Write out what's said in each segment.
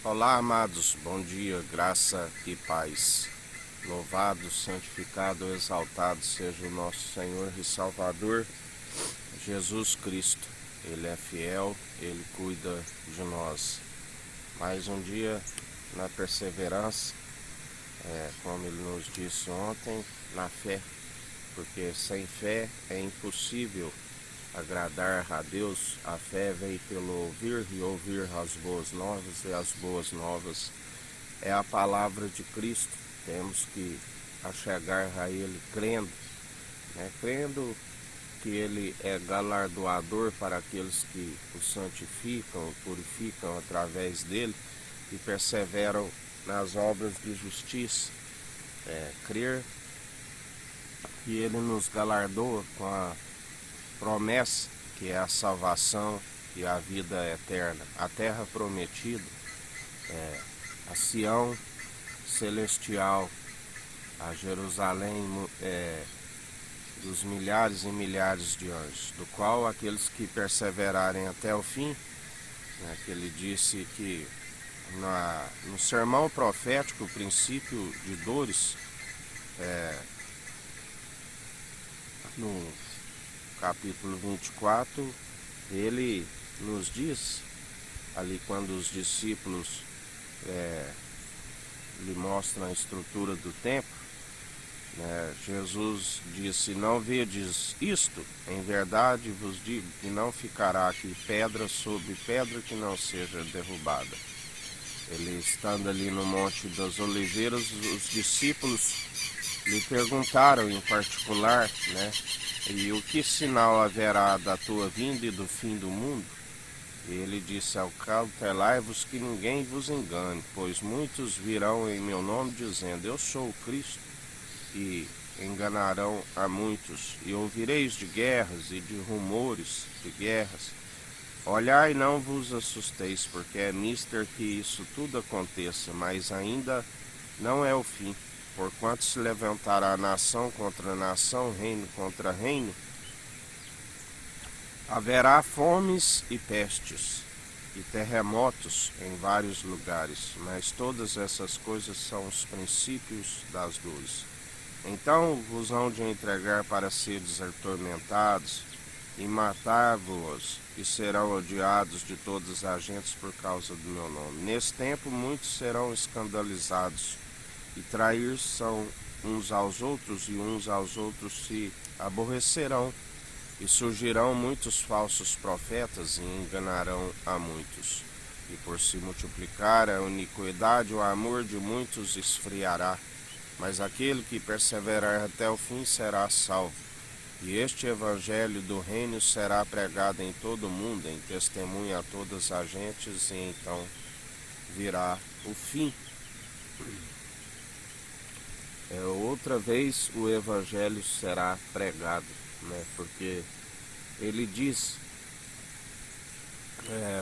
Olá, amados, bom dia, graça e paz. Louvado, santificado, exaltado seja o nosso Senhor e Salvador, Jesus Cristo. Ele é fiel, Ele cuida de nós. Mais um dia na perseverança, como Ele nos disse ontem, na fé, porque sem fé é impossível agradar a Deus. A fé vem pelo ouvir e ouvir as boas novas, e as boas novas é a palavra de Cristo. Temos que achegar a Ele crendo, crendo que Ele é galardoador para aqueles que o santificam, o purificam através dele e perseveram nas obras de justiça. Crer que Ele nos galardoa com a promessa que é a salvação e a vida eterna, a terra prometida, a Sião celestial, a Jerusalém dos milhares e milhares de anjos, do qual aqueles que perseverarem até o fim, que ele disse que no sermão profético, o princípio de dores, no capítulo 24, ele nos diz, ali quando os discípulos lhe mostram a estrutura do templo, Jesus disse: não vedes isto? Em verdade vos digo que não ficará aqui pedra sobre pedra que não seja derrubada. Ele estando ali no Monte das Oliveiras, os discípulos lhe perguntaram em particular, e o que sinal haverá da tua vinda e do fim do mundo? E ele disse: cautelai-vos que ninguém vos engane, pois muitos virão em meu nome dizendo: eu sou o Cristo, e enganarão a muitos. E ouvireis de guerras e de rumores de guerras. Olhai e não vos assusteis, porque é mister que isso tudo aconteça, mas ainda não é o fim. Porquanto se levantará nação contra nação, reino contra reino, haverá fomes e pestes e terremotos em vários lugares, mas todas essas coisas são os princípios das dores. Então vos hão de entregar para seres atormentados e matar-vos, e serão odiados de todas as gentes por causa do meu nome. Nesse tempo muitos serão escandalizados e trair são uns aos outros, e uns aos outros se aborrecerão, e surgirão muitos falsos profetas e enganarão a muitos. E por se multiplicar a iniquidade, o amor de muitos esfriará, mas aquele que perseverar até o fim será salvo. E este evangelho do reino será pregado em todo o mundo, em testemunha a todas as gentes, e então virá o fim. Outra vez o evangelho será pregado, porque ele diz: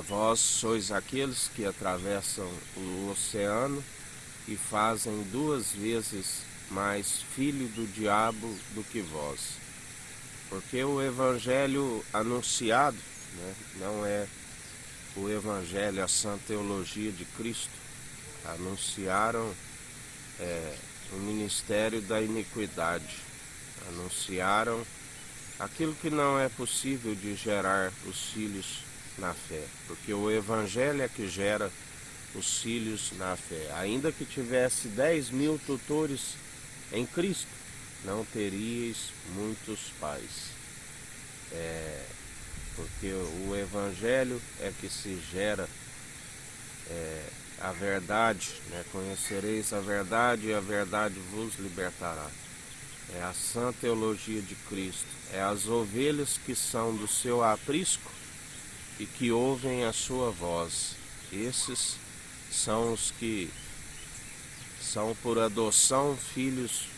vós sois aqueles que atravessam o oceano e fazem 2 vezes mais filho do diabo do que vós. Porque o evangelho anunciado, não é o evangelho, a sã teologia de Cristo. Anunciaram o ministério da iniquidade, anunciaram aquilo que não é possível de gerar os filhos na fé, porque o evangelho é que gera os filhos na fé. Ainda que tivesse 10.000 tutores em Cristo, não teríeis muitos pais, porque o evangelho é que se gera a verdade, conhecereis a verdade e a verdade vos libertará. É a sã teologia de Cristo, é as ovelhas que são do seu aprisco e que ouvem a sua voz. Esses são os que são por adoção filhos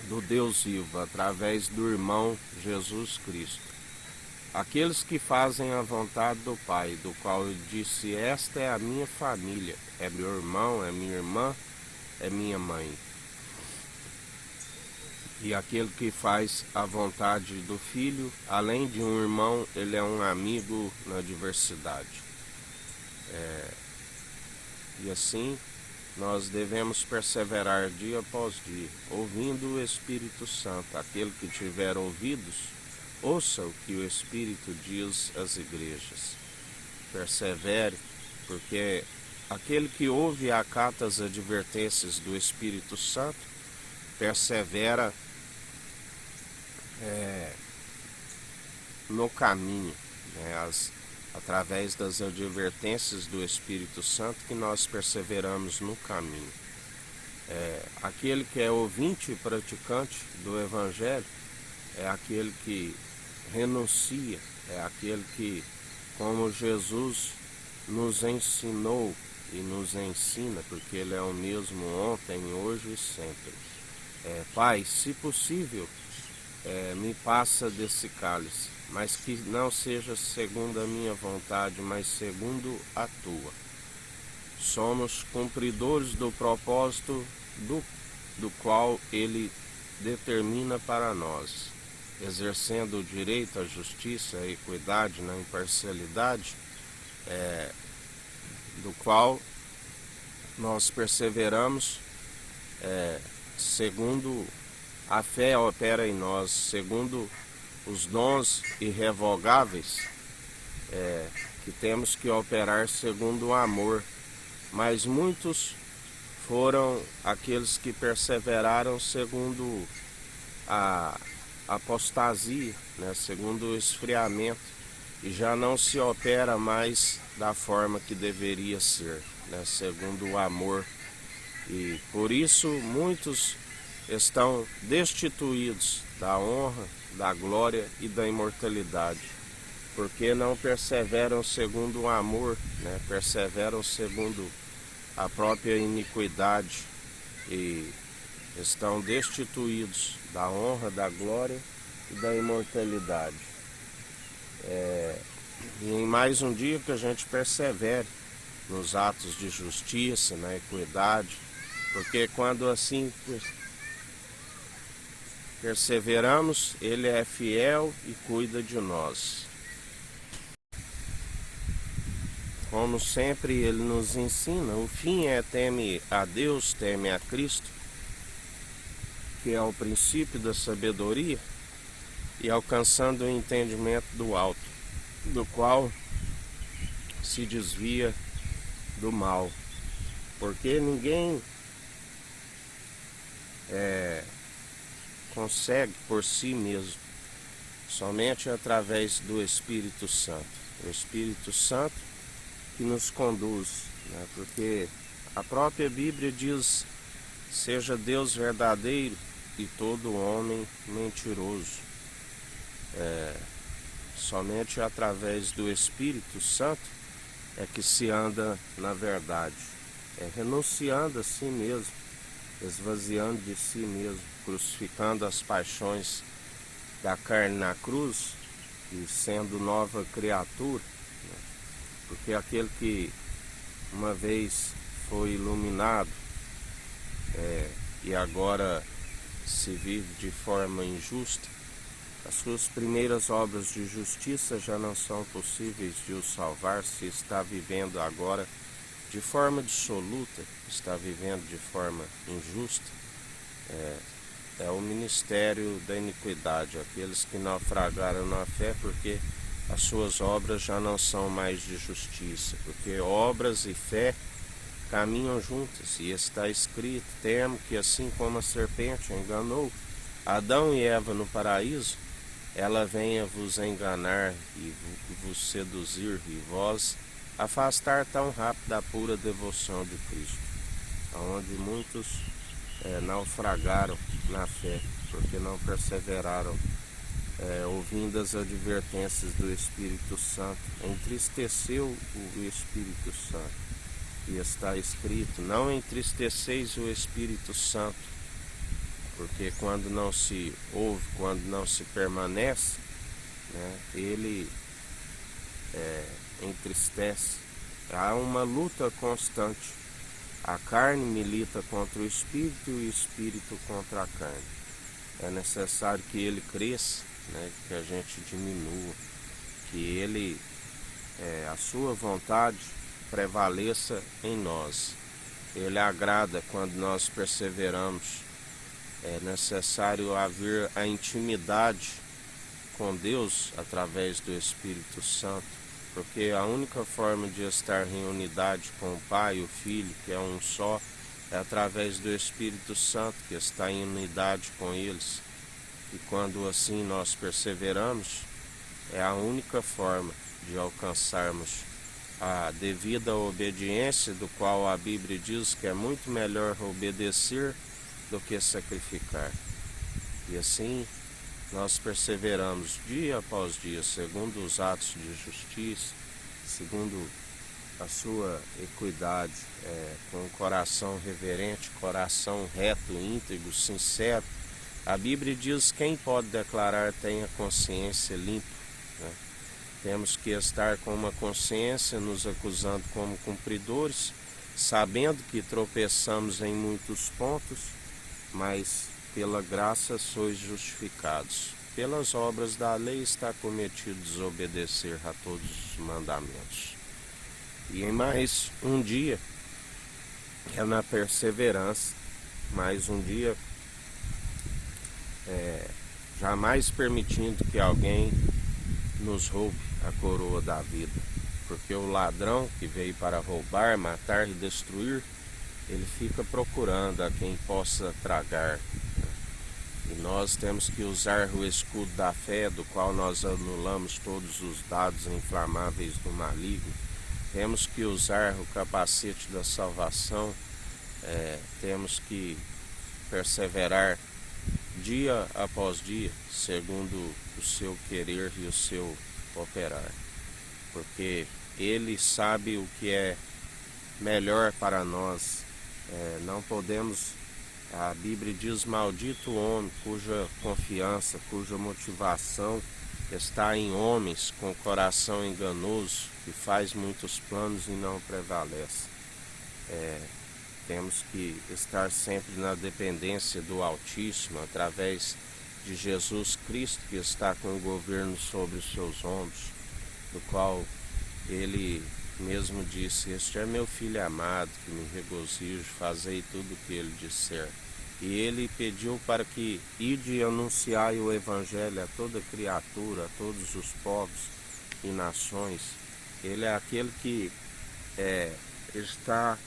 do Deus vivo, através do irmão Jesus Cristo. Aqueles que fazem a vontade do Pai, do qual ele disse: esta é a minha família, é meu irmão, é minha irmã, é minha mãe. E aquele que faz a vontade do Filho, além de um irmão, ele é um amigo na diversidade. E assim nós devemos perseverar dia após dia, ouvindo o Espírito Santo. Aquele que tiver ouvidos, ouça o que o Espírito diz às igrejas. Persevere, porque aquele que ouve e acata as advertências do Espírito Santo, persevera no caminho, né? Através das advertências do Espírito Santo que nós perseveramos no caminho. Aquele que é ouvinte e praticante do Evangelho é aquele que renuncia, é aquele que, como Jesus nos ensinou e nos ensina, porque Ele é o mesmo ontem, hoje e sempre. Pai, se possível, me passa desse cálice, mas que não seja segundo a minha vontade, mas segundo a tua. Somos cumpridores do propósito do qual Ele determina para nós, exercendo o direito à justiça, à equidade, na imparcialidade, do qual nós perseveramos, segundo a fé opera em nós, segundo os dons irrevogáveis, que temos que operar segundo o amor. Mas muitos foram aqueles que perseveraram segundo a apostasia, né? Segundo o esfriamento, e já não se opera mais da forma que deveria ser, né? Segundo o amor. E por isso muitos estão destituídos da honra, da glória e da imortalidade, porque não perseveram segundo o amor, né? Perseveram segundo a própria iniquidade e estão destituídos da honra, da glória e da imortalidade. E em mais um dia que a gente persevere nos atos de justiça, na equidade, porque quando assim perseveramos, Ele é fiel e cuida de nós. Como sempre Ele nos ensina, o fim é teme a Deus, teme a Cristo, que é o princípio da sabedoria, e alcançando o entendimento do alto, do qual se desvia do mal, porque ninguém consegue por si mesmo, somente através do Espírito Santo. O Espírito Santo que nos conduz, né? Porque a própria Bíblia diz: seja Deus verdadeiro e todo homem mentiroso. Somente através do Espírito Santo é que se anda na verdade, renunciando a si mesmo, esvaziando de si mesmo, crucificando as paixões da carne na cruz e sendo nova criatura, né? Porque aquele que uma vez foi iluminado e agora se vive de forma injusta, as suas primeiras obras de justiça já não são possíveis de o salvar, se está vivendo agora de forma dissoluta, está vivendo de forma injusta. É o ministério da iniquidade, aqueles que naufragaram na fé, porque as suas obras já não são mais de justiça, porque obras e fé caminham juntas, e está escrito: temo que assim como a serpente enganou Adão e Eva no paraíso, ela venha vos enganar e vos seduzir, e vós afastar tão rápido da pura devoção de Cristo, onde muitos naufragaram na fé, porque não perseveraram, ouvindo as advertências do Espírito Santo, entristeceu o Espírito Santo. E está escrito: não entristeceis o Espírito Santo, porque quando não se ouve, quando não se permanece, né, ele entristece. Há uma luta constante. A carne milita contra o Espírito e o Espírito contra a carne. É necessário que ele cresça, né, que a gente diminua, que ele, a sua vontade prevaleça em nós. Ele agrada quando nós perseveramos. É necessário haver a intimidade com Deus através do Espírito Santo, porque a única forma de estar em unidade com o Pai e o Filho, que é um só, é através do Espírito Santo, que está em unidade com eles. E quando assim nós perseveramos, é a única forma de alcançarmos a devida obediência, do qual a Bíblia diz que é muito melhor obedecer do que sacrificar. E assim nós perseveramos dia após dia, segundo os atos de justiça, segundo a sua equidade, com um coração reverente, coração reto, íntegro, sincero. A Bíblia diz: quem pode declarar tenha consciência limpa, né? Temos que estar com uma consciência nos acusando como cumpridores, sabendo que tropeçamos em muitos pontos, mas pela graça sois justificados. Pelas obras da lei está cometido desobedecer a todos os mandamentos. E em mais um dia, é na perseverança, mais um dia, jamais permitindo que alguém nos roube a coroa da vida, porque o ladrão que veio para roubar, matar e destruir, ele fica procurando a quem possa tragar. E nós temos que usar o escudo da fé, do qual nós anulamos todos os dados inflamáveis do maligno. Temos que usar o capacete da salvação, temos que perseverar dia após dia, segundo o seu querer e o seu operar, porque Ele sabe o que é melhor para nós. Não podemos, a Bíblia diz: maldito o homem cuja confiança, cuja motivação está em homens com coração enganoso, que faz muitos planos e não prevalece. Temos que estar sempre na dependência do Altíssimo, através de Jesus Cristo, que está com o governo sobre os seus ombros, do qual Ele mesmo disse: este é meu filho amado, que me regozijo, fazei tudo o que Ele disser. E Ele pediu para que ide e anunciai o Evangelho a toda criatura, a todos os povos e nações. Ele é aquele que está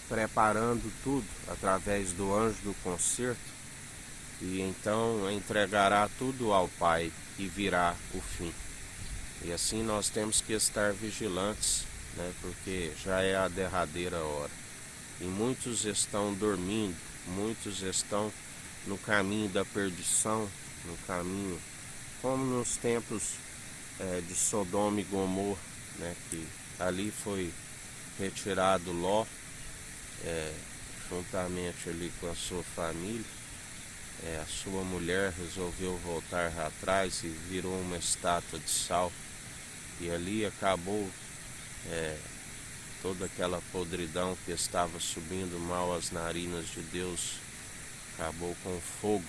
preparando tudo através do anjo do concerto, e então entregará tudo ao Pai e virá o fim. E assim nós temos que estar vigilantes, né, porque já é a derradeira hora. E muitos estão dormindo, muitos estão no caminho da perdição, no caminho, como nos tempos de Sodoma e Gomorra, né, que ali foi retirado Ló, juntamente ali com a sua família. A sua mulher resolveu voltar atrás e virou uma estátua de sal, e ali acabou toda aquela podridão que estava subindo mal às narinas de Deus, acabou com fogo.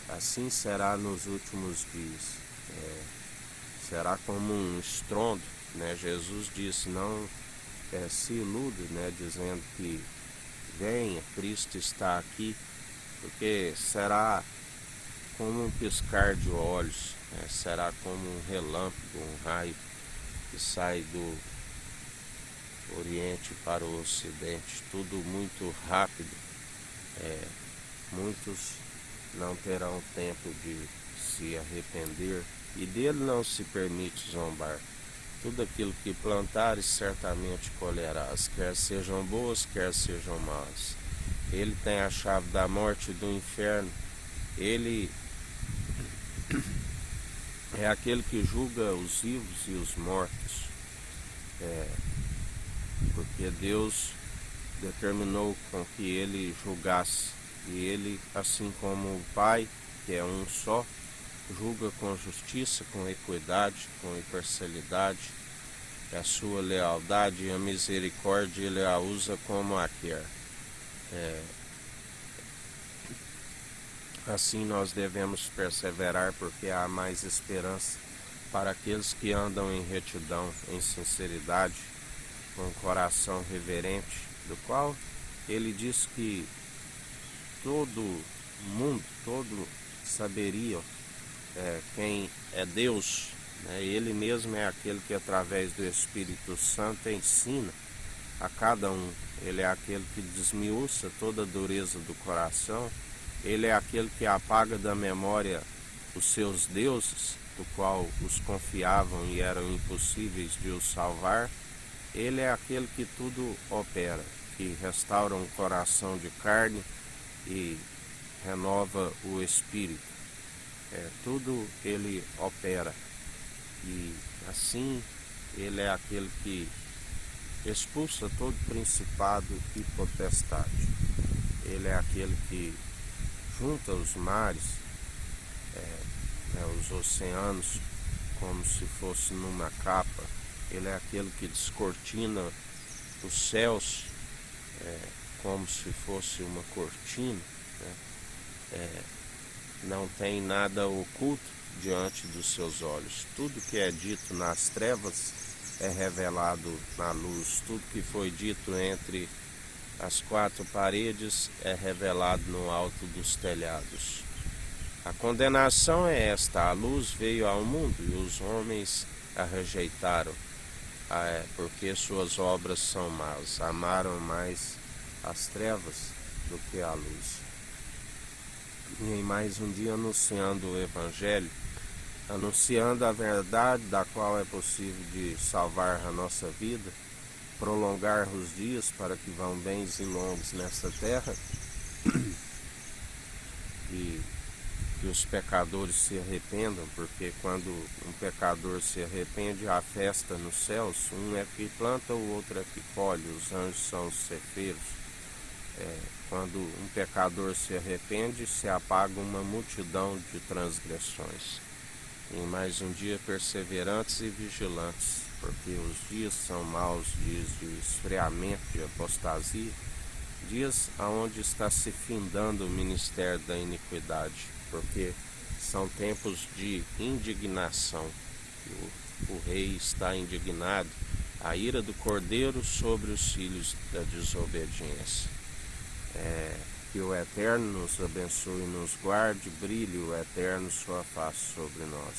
Assim será nos últimos dias. Será como um estrondo, né? Jesus disse: não se ilude, né, dizendo que venha, Cristo está aqui, porque será como um piscar de olhos, né? Será como um relâmpago, um raio que sai do Oriente para o Ocidente, tudo muito rápido. Muitos não terão tempo de se arrepender, e dele não se permite zombar. Tudo aquilo que plantares certamente colherás, quer sejam boas, quer sejam más. Ele tem a chave da morte e do inferno. Ele é aquele que julga os vivos e os mortos. Porque Deus determinou com que ele julgasse. E ele, assim como o Pai, que é um só, julga com justiça, com equidade, com imparcialidade. A sua lealdade e a misericórdia ele a usa como a quer. Assim nós devemos perseverar, porque há mais esperança para aqueles que andam em retidão, em sinceridade, com um coração reverente, do qual ele diz que todo mundo, todo saberia quem é Deus, né? Ele mesmo é aquele que através do Espírito Santo ensina a cada um. Ele é aquele que desmiuça toda a dureza do coração. Ele é aquele que apaga da memória os seus deuses, do qual os confiavam e eram impossíveis de os salvar. Ele é aquele que tudo opera, que restaura um coração de carne e renova o espírito. Tudo ele opera. E assim ele é aquele que expulsa todo principado e potestade. Ele é aquele que junta os mares, os oceanos, como se fosse numa capa. Ele é aquele que descortina os céus como se fosse uma cortina, né? Não tem nada oculto diante dos seus olhos. Tudo que é dito nas trevas é revelado na luz. Tudo que foi dito entre as quatro paredes é revelado no alto dos telhados. A condenação é esta: a luz veio ao mundo e os homens a rejeitaram, porque suas obras são más. Amaram mais as trevas do que a luz. E em mais um dia anunciando o Evangelho, anunciando a verdade da qual é possível de salvar a nossa vida, prolongar os dias para que vão bens e longos nesta terra, e que os pecadores se arrependam, porque quando um pecador se arrepende, há festa nos céus. Um é que planta, o outro é que colhe, os anjos são os cefeiros. Quando um pecador se arrepende, se apaga uma multidão de transgressões. Em mais um dia perseverantes e vigilantes, porque os dias são maus, dias de esfriamento, de apostasia, dias aonde está se findando o ministério da iniquidade, porque são tempos de indignação. O rei está indignado, a ira do Cordeiro sobre os filhos da desobediência. Que o Eterno nos abençoe e nos guarde, brilhe o Eterno sua face sobre nós.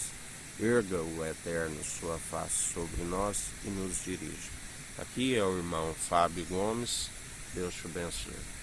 Erga o Eterno sua face sobre nós e nos dirija. Aqui é o irmão Fábio Gomes. Deus te abençoe.